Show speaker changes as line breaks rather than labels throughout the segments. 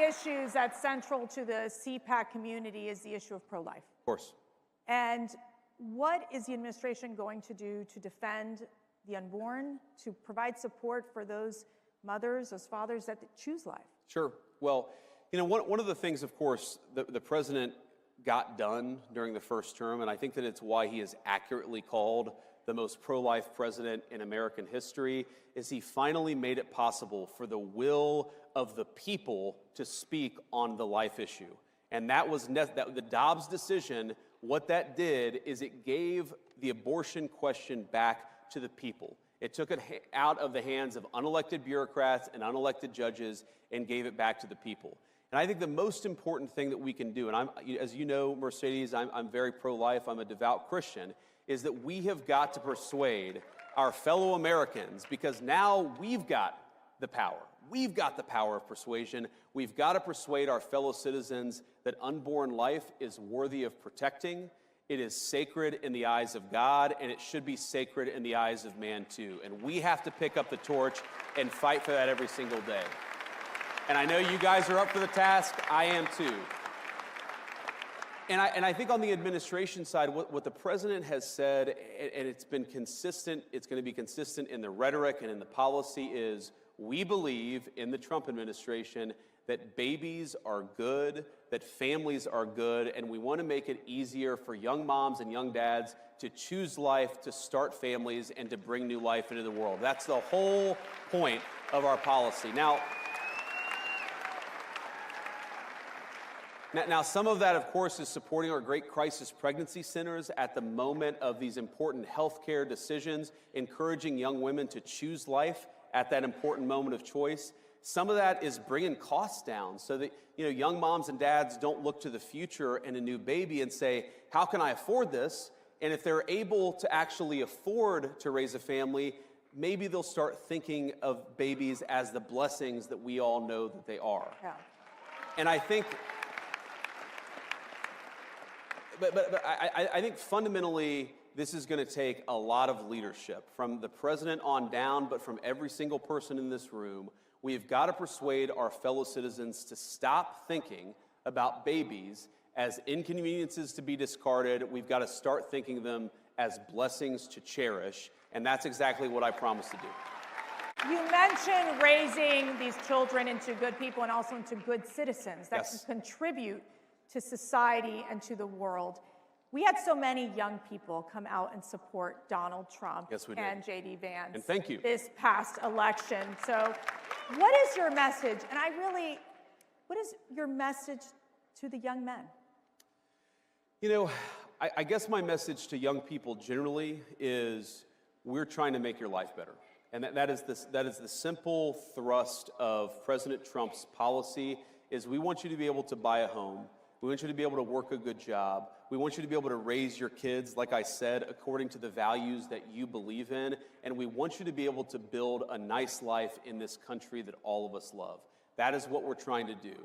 issues that's central to the CPAC community is the issue of pro-life.
Of course.
And what is the administration going to do to defend the unborn, to provide support for those mothers, those fathers that choose life?
Sure. Well, you know, one of the things, of course, the president got done during the first term, and I think that it's why he is accurately called the most pro-life president in American history, is he finally made it possible for the will of the people to speak on the life issue. And that was the Dobbs decision. What that did is it gave the abortion question back to the people. It took it out of the hands of unelected bureaucrats and unelected judges and gave it back to the people. And I think the most important thing that we can do, and as you know, Mercedes, I'm very pro-life, I'm a devout Christian, is that we have got to persuade our fellow Americans, because now we've got the power. We've got the power of persuasion. We've got to persuade our fellow citizens that unborn life is worthy of protecting. It is sacred in the eyes of God, and it should be sacred in the eyes of man too. And we have to pick up the torch and fight for that every single day. And I know you guys are up for the task. I am too. And I think on the administration side, what the president has said, and it's been consistent, it's going to be consistent in the rhetoric and in the policy, is we believe in the Trump administration that babies are good, that families are good, and we want to make it easier for young moms and young dads to choose life, to start families, and to bring new life into the world. That's the whole point of our policy. Now, some of that, of course, is supporting our great crisis pregnancy centers at the moment of these important healthcare decisions, encouraging young women to choose life at that important moment of choice. Some of that is bringing costs down so that, you know, young moms and dads don't look to the future and a new baby and say, how can I afford this? And if they're able to actually afford to raise a family, maybe they'll start thinking of babies as the blessings that we all know that they are.
Yeah.
And I think... But I think fundamentally this is going to take a lot of leadership from the president on down, but from every single person in this room. We've got to persuade our fellow citizens to stop thinking about babies as inconveniences to be discarded. We've got to start thinking of them as blessings to cherish, and that's exactly what I promise to do.
You mentioned raising these children into good people and also into good citizens that
Yes.
can contribute to society and to the world. We had so many young people come out and support Donald Trump
Yes, we did.
and J.D. Vance
And thank you.
this past election. So what is your message? And what is your message to the young men?
You know, I guess my message to young people generally is we're trying to make your life better. And that is the simple thrust of President Trump's policy is we want you to be able to buy a home. We want you to be able to work a good job. We want you to be able to raise your kids, like I said, according to the values that you believe in. And we want you to be able to build a nice life in this country that all of us love. That is what we're trying to do.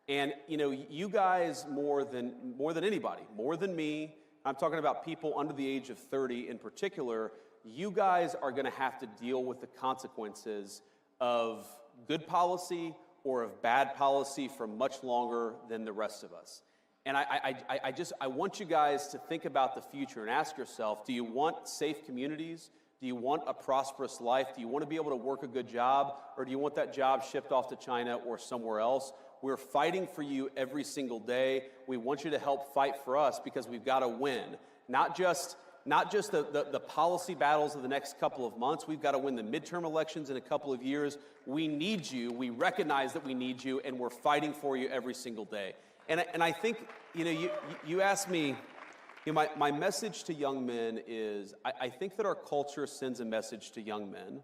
And, you know, you guys more than anybody, more than me, I'm talking about people under the age of 30 in particular, you guys are going to have to deal with the consequences of good policy or of bad policy for much longer than the rest of us. And I want you guys to think about the future and ask yourself, do you want safe communities? Do you want a prosperous life? Do you want to be able to work a good job? Or do you want that job shipped off to China or somewhere else? We're fighting for you every single day. We want you to help fight for us because we've got to win. Not just the policy battles of the next couple of months. We've got to win the midterm elections in a couple of years. We need you. We recognize that we need you, and we're fighting for you every single day. And I think, you know, you asked me, you know, my message to young men is I think that our culture sends a message to young men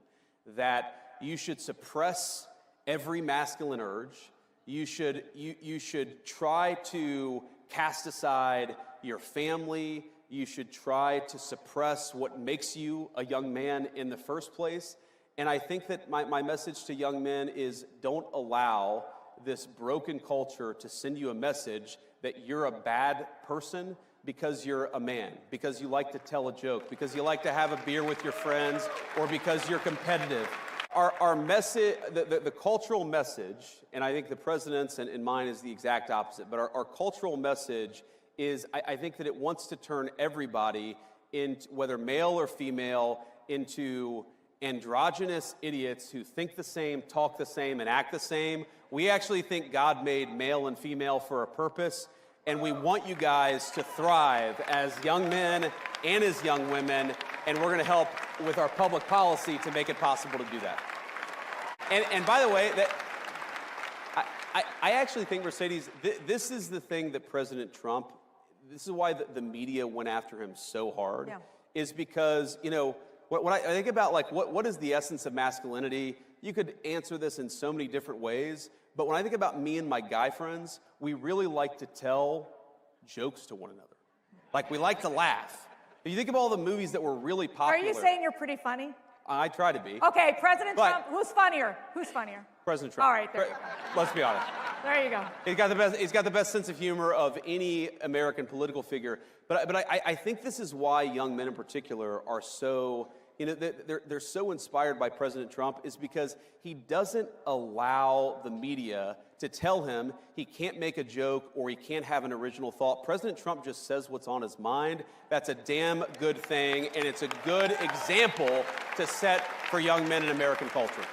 that you should suppress every masculine urge. You should try to cast aside your family. You should try to suppress what makes you a young man in the first place. And I think that my message to young men is don't allow this broken culture to send you a message that you're a bad person because you're a man, because you like to tell a joke, because you like to have a beer with your friends, or because you're competitive. our message, the cultural message, and I think the president's and mine is the exact opposite, but our cultural message is, I think that it wants to turn everybody, whether male or female, into androgynous idiots who think the same, talk the same, and act the same. We actually think God made male and female for a purpose, and we want you guys to thrive as young men and as young women, and we're going to help with our public policy to make it possible to do that. And by the way, I actually think, Mercedes, this is the thing that President Trump, this is why the media went after him so hard, is because, you know, when I think about, like, what is the essence of masculinity, you could answer this in so many different ways, but when I think about me and my guy friends, we really like to tell jokes to one another. Like, we like to laugh. If you think of all the movies that were really popular.
Are you saying you're pretty funny?
I try to be.
Okay, President Trump, who's funnier? Who's funnier?
President Trump.
All right, there you go.
Let's be honest.
There you go.
He's got the best sense of humor of any American political figure. But I think this is why young men in particular are so, you know, they're so inspired by President Trump, is because he doesn't allow the media to tell him he can't make a joke or he can't have an original thought. President Trump just says what's on his mind. That's a damn good thing, and it's a good example to set for young men in American culture.